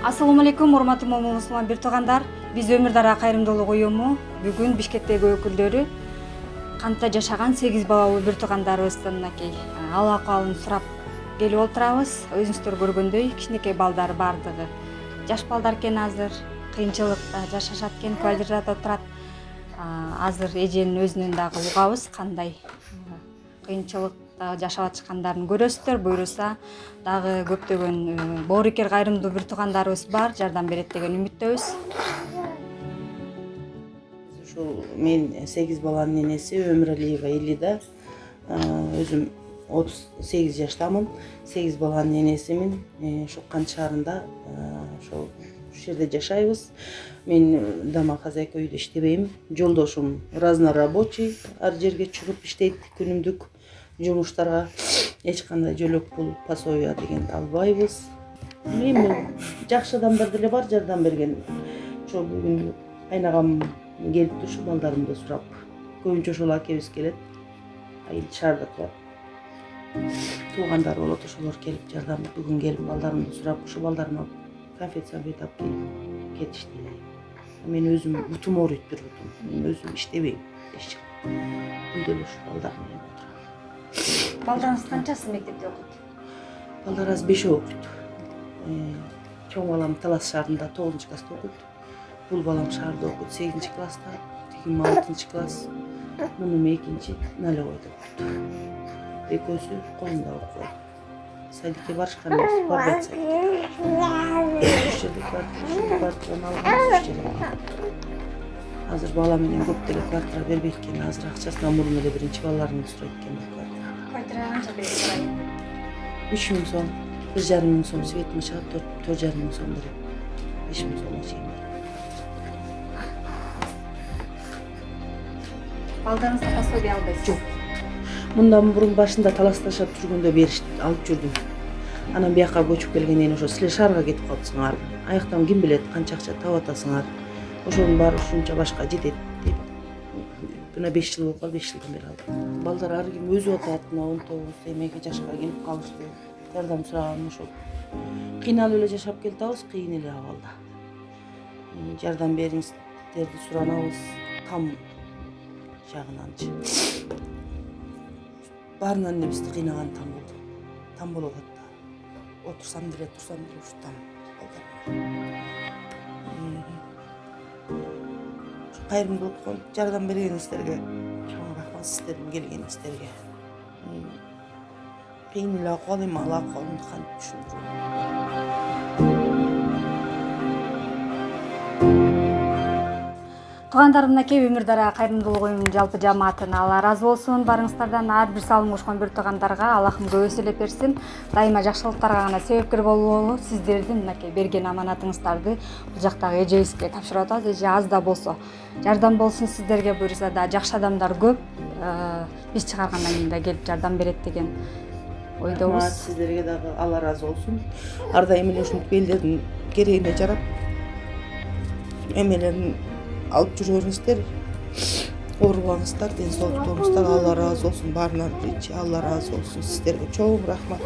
Assalamu алейкум, урматтуу мусулман бир туугандар. Биз Өмүр Дара кайрымдуулук уюму бүгүн Бишкектеги өкүлдөрү кантта жашаган 8 балалуу бир туугандарыбыздын мынакей ал акыбалын сурап келип отурабыз. Өзүңүздөр көргөндөй кичинекей балдары бардыгы жаш балдар экен, азыр кыйынчылыкта жашашат экен, квартирада отурат. Азыр эженин өзүнөн дагы угабыз кандай кыйынчылыкта жашап аткандарын көрөсүздөр. Буюрса дагы көптөгөн боорукер кайрымдуу бир туугандарыбыз бар, жардам берет деген үмүттөбүз. Ушул мен 8 баланын энеси Өмүралиева Элида. Өзүм 38 жаштамын. 8 баланын энесимин. Ушу Кант шаарында ошол жерде жашайбыз. Мен домохозяйка үйдө иштебейм. Жолдошум разнорабочий, ар жерге чыгып иштейт күнүмдүк жумуштарга. Эч кандай жөлөк пул, пособие деген албайбыз. Мен жакшы адамдар деле бар жардам берген. Ошо бүгүн кайнагам келиптир, ушу балдарымды сурап. Көбүнчө ошол акебиз келет. Айыл шаарда турат. Туугандар болот, ошолор келип жардам бүгүн келип балдарымды сурап, ушу балдарыма конфет-самфет алып келип кетишти. Мен өзүм бутум ооруйт, бир бутум. Мен өзүм иштебейм. Үйдө эле ушу балдар менен отурам. Балдарыңыз канчасы мектепте окуйт? Балдар азыр 5 окуйт. Чоң балам Талас шаарында 9 класста окуйт. Бул балам шаарда окуйт 8 класста, тигим 6 класс. Мунун 2-чи Налевойдо окуйт. Экөөсү колунда окуйт. Садикке барышкан эмес, Барбет садикке. Ушул жерде квартираны алган. Азыр бала менен көп деле квартира бербейт экен. Азыр акчасына мурун эле биринчи балаларымды сурайт экен квартира. Квартира канча берет? 3000 сом, 1,5 мың сом светине чыгат, 4,5 мың сом берет. 5,000 сомго чейин берет. Балдарыңызга пособие албайсыз? Жок. Мындан мурун башында Таласта жашап жүргөндө алып жүрдүм. Анан бияка көчүп келгенден кийин ошо силер шаарга кетип калыпсыңар. Аяктан ким билет канча акча таап атасыңар. Ошонун баары ушунча башка жетет деп. Мына 5 жыл болуп калды, 5 жылдан бери алдым. Балдар ар ким өзү атат, 19 эмеге жашка келип калышты. Жардам сураганым ошол. Кыйналып эле жашап келатабыз, кыйын эле абалда. Жардам бериңиздерди суранабыз. Там жагынанчы. Баарынан эле бизди кыйнаган там болду. Там болуп атат. Отурсам деле ушу там балдар. Кайрымдуулукка жардам бергениңиздерге чоң рахмат, сиздердин келгениңиздерге. Кыйын эле акыбал, эми ал акыбалымды кантип түшүндүрөм. Туугандар, мынакей Өмүр Дара кайрымдуулук уюмунун жалпы жамаатына Алла ыраазы болсун. Барыңыздардан ар бир салым кошкон бир туугандарга Аллахым көбөсөлөп берсин. Дайыма жакшылыктарга гана себепкер бололу. Сиздердин мынакей берген аманатыңыздарды бул жактагы эжебизге тапшырып атабыз. Эже аз да болсо жардам болсун сиздерге, буюрса да жакшы адамдар көп. Биз чыгаргандан кийин да келип жардам берет деген ойдобуз. Сиздерге дагы Алла ыраазы болсун. Ар дайым эле ушинтип элдердин керегине жарап эмелерин алып жүрө бериңиздер. Оорубаңыздар, ден соолуктуңуздар. Алла ыраазы болсун. Баарынан биринчи Алла ыраазы болсун. Сиздерге чоң рахмат.